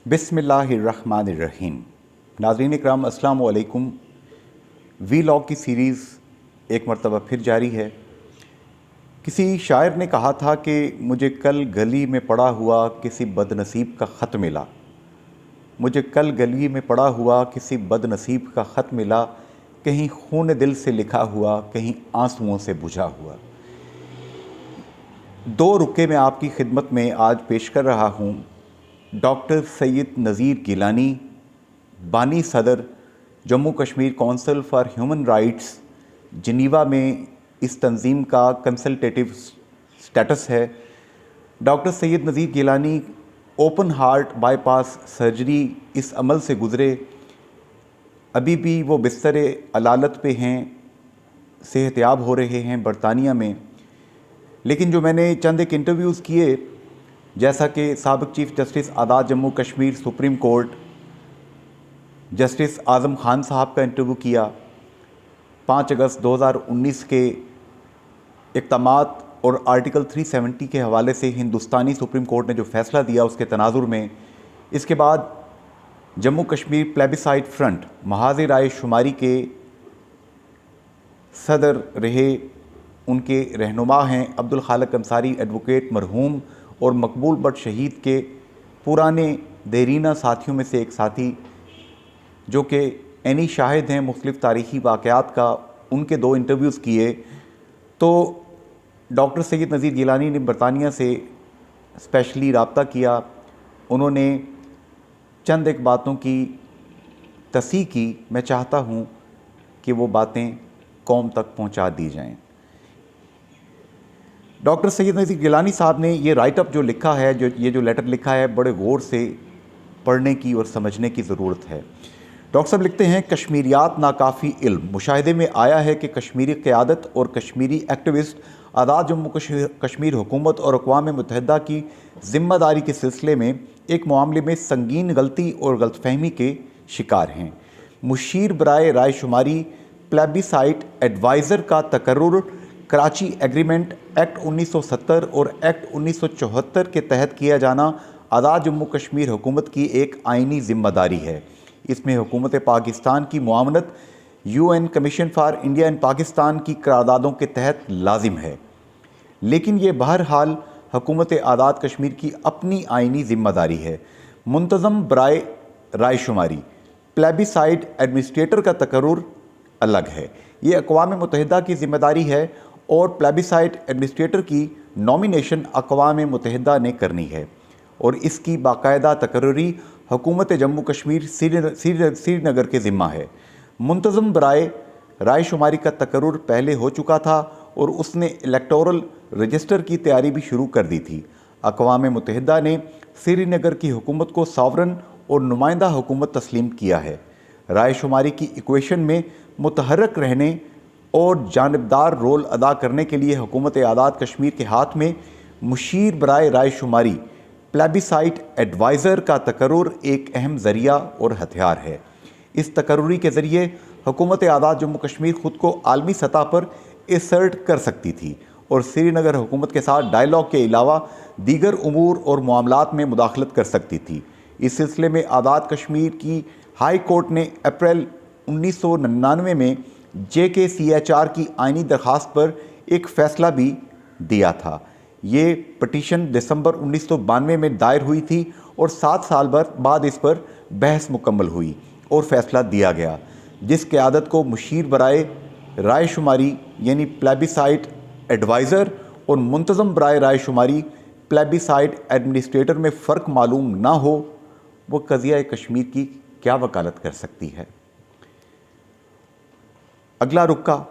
बिस्मिल्लाहिर्रहमानिर्रहीम। नाज़रीन इकराम अस्सलाम वालेकुम। वी लॉग की सीरीज़ एक मरतबा फिर जारी है। किसी शायर ने कहा था कि मुझे कल गली में पड़ा हुआ किसी बदनसीब का ख़त मिला, मुझे कल गली में पड़ा हुआ किसी बदनसीब का ख़त मिला, कहीं खून दिल से लिखा हुआ, कहीं आंसुओं से बुझा हुआ। दो रुके मैं आपकी खिदमत में आज पेश कर रहा हूँ। डॉक्टर सैयद नज़ीर गिलानी, बानी सदर Jammu Kashmir council for human rights, Geneva में इस तंजीम का कंसल्टेटिव स्टेटस है। Doctor Syed Nazir Gilani open heart bypass surgery इस अमल से गुज़रे, अभी भी वो बिस्तर अलालत पे हैं, सेहतयाब हो रहे हैं बरतानिया में। लेकिन जो मैंने चंद एक इंटरव्यूज़ किए, जैसा कि साबिक़ chief justice Azad Jammu Kashmir supreme court justice Azam Khan साहब का इंटरव्यू किया, 5 अगस्त 2019 के इक़दामात और आर्टिकल 370 के हवाले से हिंदुस्तानी सुप्रीम कोर्ट ने जो फ़ैसला दिया उसके तनाजुर में, इसके बाद जम्मू कश्मीर प्लेबिसाइट फ्रंट महाज़ राय शुमारी के सदर रहे, उनके रहनुमा हैं अब्दुल खालिक अंसारी एडवोकेट मरहूम और मकबूल बट शहीद के पुराने देरीना साथियों में से एक साथी, जो कि एनी शाहिद हैं मुख्तलिफ़ तारीख़ी वाक़यात का। उनके 2 इंटरव्यूज़ किए तो डॉक्टर सैयद नज़ीर गिलानी ने बरतानिया से स्पेशली रब्ता किया। उन्होंने चंद एक बातों की तस्दीक की। मैं चाहता हूँ कि वो बातें कौम तक पहुँचा दी जाएँ। डॉक्टर सैयद नज़ीर गिलानी साहब ने ये राइट अप जो लिखा है, जो लेटर लिखा है, बड़े गौर से पढ़ने की और समझने की ज़रूरत है। डॉक्टर साहब लिखते हैं, कश्मीरियात नाकाफ़ी इल्म मुशाहिदे में आया है कि कश्मीरी क़यादत और कश्मीरी एक्टिविस्ट आज़ाद जम्मू कश्मीर हुकूमत और अक़वाम मुत्तहिदा की ज़िम्मेदारी के सिलसिले में एक मामले में संगीन गलती और गलतफ़हमी के शिकार हैं। मुशीर बराए राय शुमारी प्लेबिसाइट एडवाइज़र का तकर्रुर कराची एग्रीमेंट एक्ट 1970 और एक्ट 1974 के तहत किया जाना आज़ाद जम्मू कश्मीर हुकूमत की एक आइनी ज़िम्मेदारी है। इसमें हुकूमत पाकिस्तान की मुआवनत UN commission for India and Pakistan की करारदादों के तहत लाजिम है, लेकिन ये बहरहाल हुकूमत आज़ाद कश्मीर की अपनी आइनी ज़िम्मेदारी है। मुंतज़म बराए राय शुमारी प्लेबिसाइट एडमिनिस्ट्रेटर का तकर्रुर अलग है। ये अक़वाम मुत्तहिदा की ज़िम्मेदारी है और प्लेबिसाइट एडमिनिस्ट्रेटर की नॉमिनेशन अक़वाम मुत्तहिदा ने करनी है और इसकी बाकायदा तकर्रुरी हुकूमत जम्मू कश्मीर श्रीनगर के ज़िम्मा है। मुंतज़म बराए राय शुमारी का तकर्रुर पहले हो चुका था और उसने इलेक्टोरल रजिस्टर की तैयारी भी शुरू कर दी थी। अक़वाम मुत्तहिदा ने श्रीनगर की हुकूमत को सॉवरन और नुमाइंदा हुकूमत तस्लीम किया है। राय शुमारी की इक्वेशन में मुतहर्रक रहने और जानबदार रोल अदा करने के लिए हुकूमत आज़ाद कश्मीर के हाथ में मुशीर बराए राय शुमारी प्लेबिसाइट एडवाइज़र का तकर्रुर एक अहम ज़रिया और हथियार है। इस तकर्रुरी के ज़रिए हुकूमत आज़ाद जम्मू कश्मीर ख़ुद को आलमी सतह पर एसर्ट कर सकती थी और श्रीनगर हुकूमत के साथ डायलॉग के अलावा दीगर उमूर और मामलात में मुदाखलत कर सकती थी। इस सिलसिले में आज़ाद कश्मीर की हाई कोर्ट ने अप्रैल 1999 में JKCHR की आइनी दरख्वास्त पर एक फ़ैसला भी दिया था। ये पटिशन दिसंबर 1992 में दायर हुई थी और 7 साल बाद इस पर बहस मुकम्मल हुई और फ़ैसला दिया गया, जिस क़यादत को मुशीर बराए राय शुमारी यानी प्लेबिसाइट एडवाइज़र और मुंतज़म बराए राय शुमारी प्लेबिसाइट एडमिनिस्ट्रेटर में फ़र्क मालूम ना हो, वो क़ज़िया कश्मीर की क्या वकालत कर सकती है। अगला रुक्का,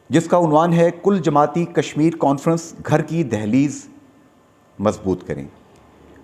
जिसका उन्वान है कुल जमाती कश्मीर कॉन्फ्रेंस घर की दहलीज़ मजबूत करें।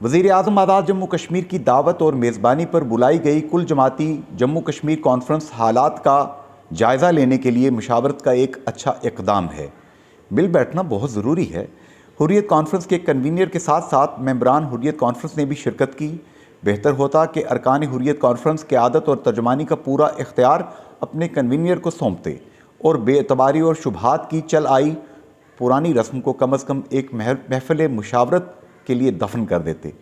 वज़ीर आज़म आज़ाद जम्मू कश्मीर की दावत और मेज़बानी पर बुलाई गई कुल जमाती जम्मू कश्मीर कॉन्फ्रेंस हालात का जायज़ा लेने के लिए मुशावरत का एक अच्छा इक़दाम है। मिल बैठना बहुत ज़रूरी है। हुर्रियत कॉन्फ्रेंस के कन्वीनियर के साथ साथ मेंबरान हुर्रियत कॉन्फ्रेंस ने भी शिरकत की। बेहतर होता कि अरकान हुर्रियत कॉन्फ्रेंस क़यादत और तर्जुमानी का पूरा इख्तियार अपने कन्वीनियर को सौंपते और बेएतबारी और शुबहात की चल आई पुरानी रस्म को कम अज़ कम एक महफ़िल मुशावरत के लिए दफन कर देते।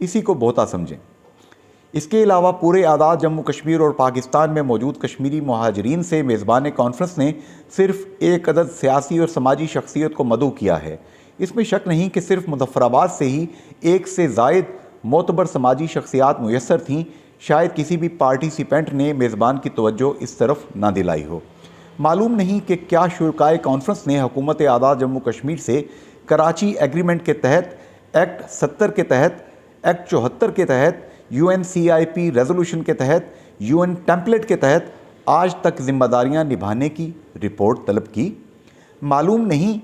इसी को बहुता समझें। इसके अलावा पूरे आज़ाद जम्मू कश्मीर और पाकिस्तान में मौजूद कश्मीरी मुहाजिरीन से मेज़बान कॉन्फ्रेंस ने सिर्फ एक अदद सियासी और समाजी शख्सियत को मदऊ किया है। इसमें शक नहीं कि सिर्फ मुज़फ़्फ़राबाद से ही एक से ज़ायद मोतबर समाजी शख्सियात मुयस्सर थीं, शायद किसी भी पार्टिसिपेंट ने मेज़बान की तवज्जो इस तरफ ना दिलाई हो। मालूम नहीं कि क्या शुरकाए कॉन्फ्रेंस ने हुकूमत आज़ाद जम्मू कश्मीर से कराची एग्रीमेंट के तहत, एक्ट 70 के तहत, एक्ट 74 के तहत, UNCIP रेजोल्यूशन के तहत, UN टेम्पलेट के तहत आज तक जिम्मेदारियां निभाने की रिपोर्ट तलब की। मालूम नहीं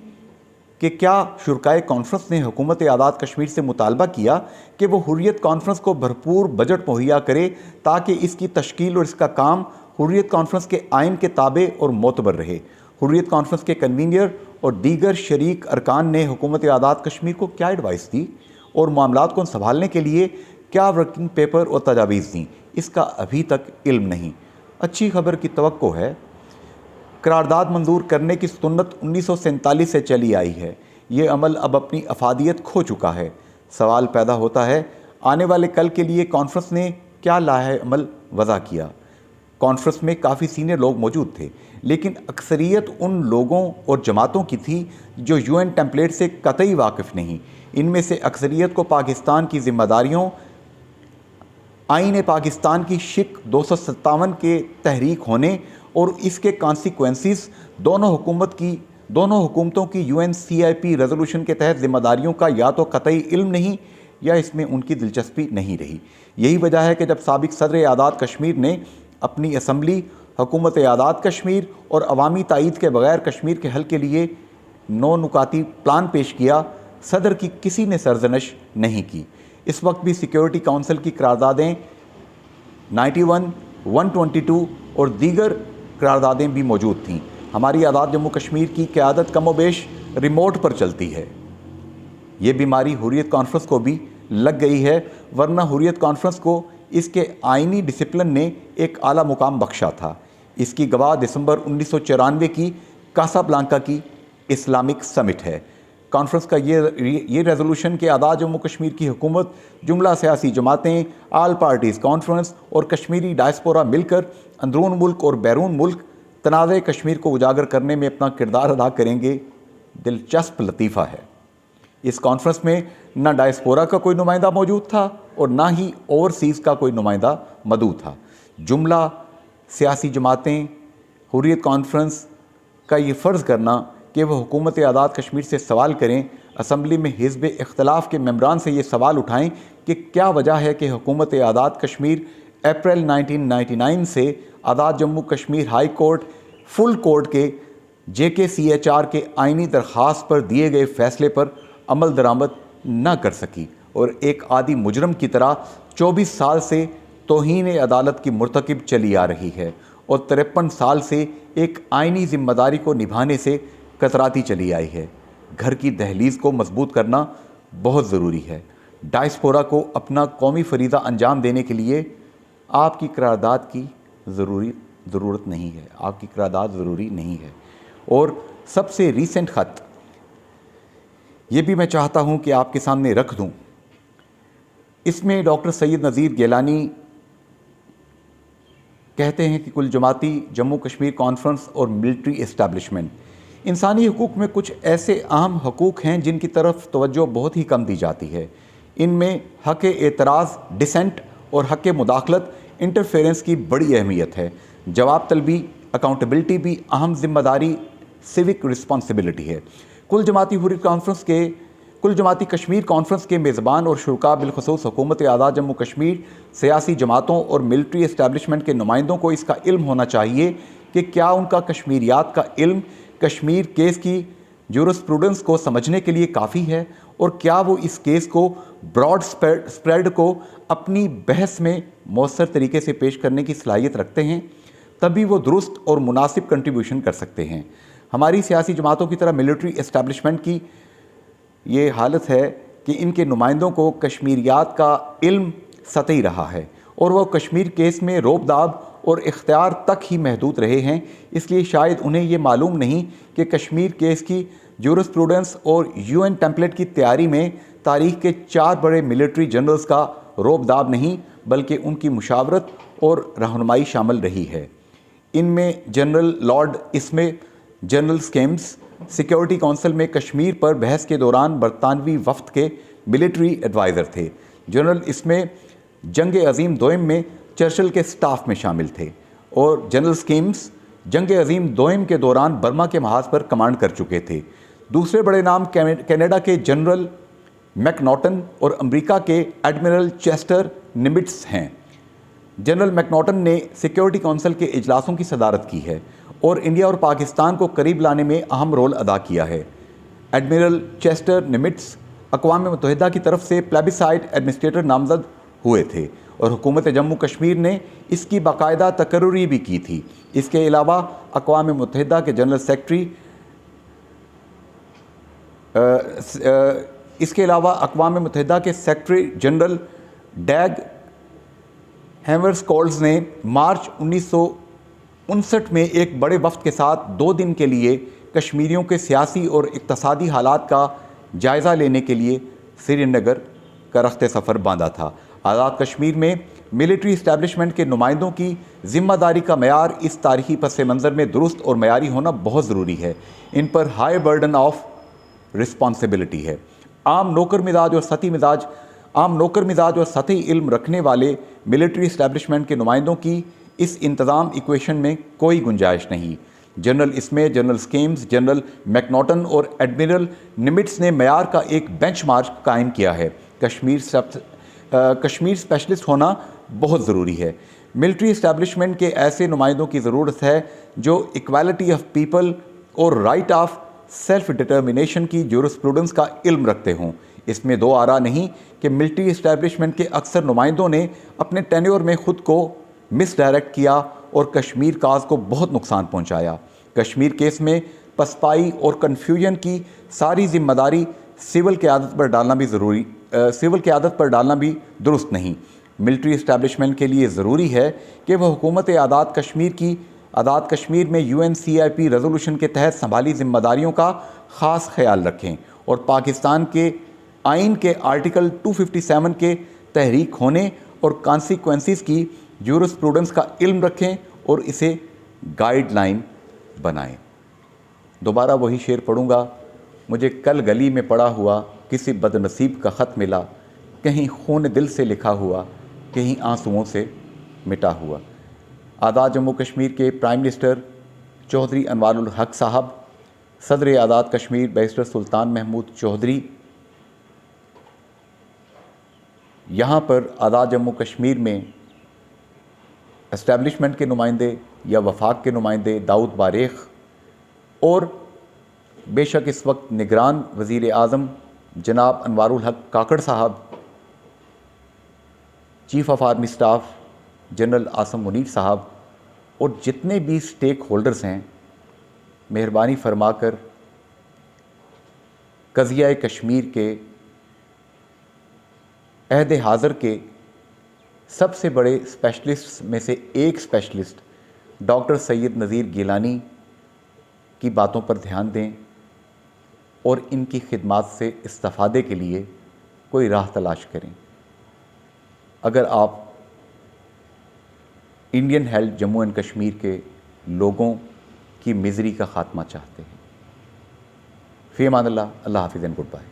कि क्या शुरकाए कॉन्फ्रेंस ने हुकूमत आज़ाद कश्मीर से मुतालबा किया कि वो हुर्रियत कॉन्फ्रेंस को भरपूर बजट मुहैया करे ताकि इसकी तश्कील और इसका काम हुर्रियत कॉन्फ्रेंस के आइन के ताबे और मोतबर रहे। हुर्रियत कॉन्फ्रेंस के कन्वीनर और दीगर शरीक अरकान ने हुकूमत आज़ाद कश्मीर को क्या एडवाइस दी और मामलात को संभालने के लिए क्या वर्किंग पेपर और तजावीज़ दी, इसका अभी तक इल्म नहीं। अच्छी खबर की तवक्को है। करारदाद मंजूर करने की सुन्नत 1947 से चली आई है। ये अमल अब अपनी अफादियत खो चुका है। सवाल पैदा होता है, आने वाले कल के लिए कॉन्फ्रेंस ने क्या लाहे अमल वज़ा किया। कॉन्फ्रेंस में काफ़ी सीनियर लोग मौजूद थे, लेकिन अक्सरियत उन लोगों और जमातों की थी जो UN टेम्पलेट से कतई वाकिफ़ नहीं। इनमें से अक्सरियत को पाकिस्तान की ज़िम्मेदारियों, आईन पाकिस्तान की शिक 257 के तहरीक होने और इसके कॉन्सिक्वेंसेस दोनों हुकूमतों की UNCIP रेजोल्यूशन के तहत ज़िम्मेदारियों का या तो कतई इल्म नहीं या इसमें उनकी दिलचस्पी नहीं रही। यही वजह है कि जब साबिक सदर आज़ाद कश्मीर ने अपनी असम्बली, हुकूमत आज़ाद कश्मीर और अवामी तायीद के बगैर कश्मीर के हल के लिए 9 नुकाती प्लान पेश किया, सदर की किसी ने सरजनश नहीं की। इस वक्त भी सिक्योरिटी काउंसिल की करारदादें 91, 122 और दीगर करारदादें भी मौजूद थीं। हमारी आज़ाद जम्मू कश्मीर की क़यादत कमोबेश रिमोट पर चलती है। ये बीमारी हुर्रियत कॉन्फ्रेंस को भी लग गई है, वरना हुर्रियत कॉन्फ्रेंस को इसके आइनी डिसिप्लिन ने एक आला मुकाम बख्शा था। इसकी गवाह दिसंबर 1994 की कासाब्लांका की इस्लामिक समिट है। कॉन्फ्रेंस का ये रेजोल्यूशन कि आज़ाद जम्मू कश्मीर की हुकूमत, जुमला सियासी जमातें, आल पार्टीज़ कॉन्फ्रेंस और कश्मीरी डायस्पोरा मिलकर अंदरून मुल्क और बैरून मुल्क तनाज़े कश्मीर को उजागर करने में अपना किरदार अदा करेंगे, दिलचस्प लतीफ़ा है। इस कॉन्फ्रेंस में ना डायस्पोरा का कोई नुमाइंदा मौजूद था और ना ही ओवरसीज़ का कोई नुमाइंदा मदऊ था। जुमला सियासी जमातें हुर्रियत कॉन्फ्रेंस का ये फ़र्ज़ करना कि वह हुकूमत आज़ाद कश्मीर से सवाल करें, असम्बली में हिज़्ब इख्तलाफ के मेंबरान से ये सवाल उठाएं कि क्या वजह है कि हुकूमत आज़ाद कश्मीर अप्रैल 1999 से Azad Jammu Kashmir high court full court के JKCHR के आइनी दरख्वास्त पर दिए गए फ़ैसले पर अमल दरामद न कर सकी और एक आदी मुजरम की तरह 24 साल से तौहीन अदालत की मुर्तकिब चली आ रही है और 53 साल से एक आइनी ज़िम्मेदारी को निभाने से कतराती चली आई है। घर की दहलीज़ को मजबूत करना बहुत ज़रूरी है। डायस्पोरा को अपना कौमी फरीज़ा अंजाम देने के लिए आपकी करारदाद की ज़रूरत नहीं है, आपकी करारदाद ज़रूरी नहीं है। और सबसे रीसेंट ख़त ये भी मैं चाहता हूँ कि आपके सामने रख दूँ। इसमें डॉक्टर सैयद नज़ीर गिलानी कहते हैं कि कुल जमाती जम्मू कश्मीर कॉन्फ्रेंस और मिलिट्री इस्टेब्लिशमेंट, इंसानी हुकूक में कुछ ऐसे अहम हकूक़ हैं जिनकी तरफ तवज्जो बहुत ही कम दी जाती है। इनमें हक़ एतराज़, डिसेंट और हक़ मुदाखलत, इंटरफेरेंस की बड़ी अहमियत है। जवाब तलबी, अकाउंटेबिलिटी भी अहम ज़िम्मेदारी, सिविक रिस्पॉन्सिबिलिटी है। कुल जमाती कश्मीर कॉन्फ्रेंस के मेज़बान और शुरका बिलखुसूस हुकूमत आज़ाद जम्मू कश्मीर, सियासी जमातों और मिलिट्री इस्टेब्लिशमेंट के नुमाइंदों को इसका इल्म होना चाहिए कि क्या उनका कश्मीरियात का इल्म कश्मीर केस की जूरिस्प्रूडेंस को समझने के लिए काफ़ी है और क्या वो इस केस को ब्रॉड स्प्रेड को अपनी बहस में मौसर तरीके से पेश करने की सलाहियत रखते हैं। तभी वो दुरुस्त और मुनासिब कंट्रीब्यूशन कर सकते हैं। हमारी सियासी जमातों की तरह मिलिट्री इस्टेब्लिशमेंट की ये हालत है कि इनके नुमाइंदों को कश्मीरियात का इल्म सतही रहा है और वह कश्मीर केस में रोब-दाब और इख्तियार तक ही महदूद रहे हैं। इसलिए शायद उन्हें ये मालूम नहीं कि कश्मीर केस की जूरिस्प्रूडेंस और UN टेम्पलेट की तैयारी में تاریخ کے 4 بڑے ملٹری جنرلز کا روب داب نہیں بلکہ ان کی مشاورت اور رہنمائی شامل رہی ہے۔ ان میں جنرل لارڈ اسمے، جنرل سکیمز سیکیورٹی کونسل میں کشمیر پر بحث کے دوران برطانوی وفد کے ملٹری ایڈوائزر تھے۔ جنرل اسمے جنگ عظیم دوئم میں چرچل کے سٹاف میں شامل تھے اور جنرل سکیمز جنگ عظیم دوئم کے دوران برما کے محاذ پر کمانڈ کر چکے تھے۔ دوسرے بڑے نام کینیڈا کے جنرل میک ناٹن اور امریکہ کے ایڈمرل چیسٹر نمٹس ہیں۔ جنرل میک ناٹن نے سیکیورٹی کونسل کے اجلاسوں کی صدارت کی ہے اور انڈیا اور پاکستان کو قریب لانے میں اہم رول ادا کیا ہے۔ ایڈمرل چیسٹر نمٹس اقوام متحدہ کی طرف سے پلیبیسائٹ ایڈمنسٹریٹر نامزد ہوئے تھے اور حکومت جموں کشمیر نے اس کی باقاعدہ تقرری بھی کی تھی۔ اس کے علاوہ اقوام متحدہ کے جنرل سیکرٹری اقوام متحدہ کے سیکرٹری جنرل ڈیگ ہیمرسکولز نے مارچ 1959 میں ایک بڑے وفد کے ساتھ 2 دن کے لیے کشمیریوں کے سیاسی اور اقتصادی حالات کا جائزہ لینے کے لیے سری نگر کا رخت سفر باندھا تھا۔ آزاد کشمیر میں ملٹری اسٹیبلشمنٹ کے نمائندوں کی ذمہ داری کا معیار اس تاریخی پس منظر میں درست اور معیاری ہونا بہت ضروری ہے۔ ان پر ہائی برڈن آف رسپانسبلٹی ہے۔ عام نوکر مزاج اور سطحی علم رکھنے والے ملٹری اسٹیبلشمنٹ کے نمائندوں کی اس انتظام ایکویشن میں کوئی گنجائش نہیں۔ جنرل اسمے، جنرل سکیمز، جنرل میک ناٹن اور ایڈمرل نمٹس نے معیار کا ایک بینچ مارک قائم کیا ہے۔ کشمیر اسپیشلسٹ ہونا بہت ضروری ہے۔ ملٹری اسٹیبلشمنٹ کے ایسے نمائندوں کی ضرورت ہے جو ایکوالٹی آف پیپل اور رائٹ آف سیلف ڈٹرمنیشن کی جورسپروڈنس کا علم رکھتے ہوں۔ اس میں 2 آرا نہیں کہ ملٹری اسٹیبلشمنٹ کے اکثر نمائندوں نے اپنے ٹینیور میں خود کو مس ڈائریکٹ کیا اور کشمیر کاز کو بہت نقصان پہنچایا۔ کشمیر کیس میں پسپائی اور کنفیوژن کی ساری ذمہ داری سول قیادت پر ڈالنا بھی درست نہیں۔ ملٹری اسٹیبلشمنٹ کے لیے ضروری ہے کہ وہ حکومت آزاد کشمیر میں UNCIP ریزولوشن کے تحت سنبھالی ذمہ داریوں کا خاص خیال رکھیں اور پاکستان کے آئین کے آرٹیکل 257 کے تحریک ہونے اور کانسیکوینسز کی جورسپروڈنس کا علم رکھیں اور اسے گائیڈ لائن بنائیں۔ دوبارہ وہی شعر پڑھوں گا۔ مجھے کل گلی میں پڑا ہوا کسی بد نصیب کا خط ملا، کہیں خون دل سے لکھا ہوا، کہیں آنسوؤں سے مٹا ہوا۔ آزاد جموں کشمیر کے پرائم منسٹر چودھری انوار الحق صاحب، صدر آزاد کشمیر بیرسٹر سلطان محمود چودھری، یہاں پر آزاد جموں کشمیر میں اسٹیبلشمنٹ کے نمائندے یا وفاق کے نمائندے داؤد باریخ اور بے شک اس وقت نگران وزیر اعظم جناب انوار الحق کاکڑ صاحب، chief of army staff general Asim Munir صاحب اور جتنے بھی سٹیک ہولڈرز ہیں، مہربانی فرما کر قضیہ کشمیر کے عہد حاضر کے سب سے بڑے اسپیشلسٹ میں سے ایک اسپیشلسٹ ڈاکٹر سید نذیر گیلانی کی باتوں پر دھیان دیں اور ان کی خدمات سے استفادے کے لیے کوئی راہ تلاش کریں۔ اگر آپ Indian held Jammu and Kashmir کے لوگوں کی مزری کا خاتمہ چاہتے ہیں۔ فی امان اللہ، اللہ حافظ اینڈ گڈ بائے۔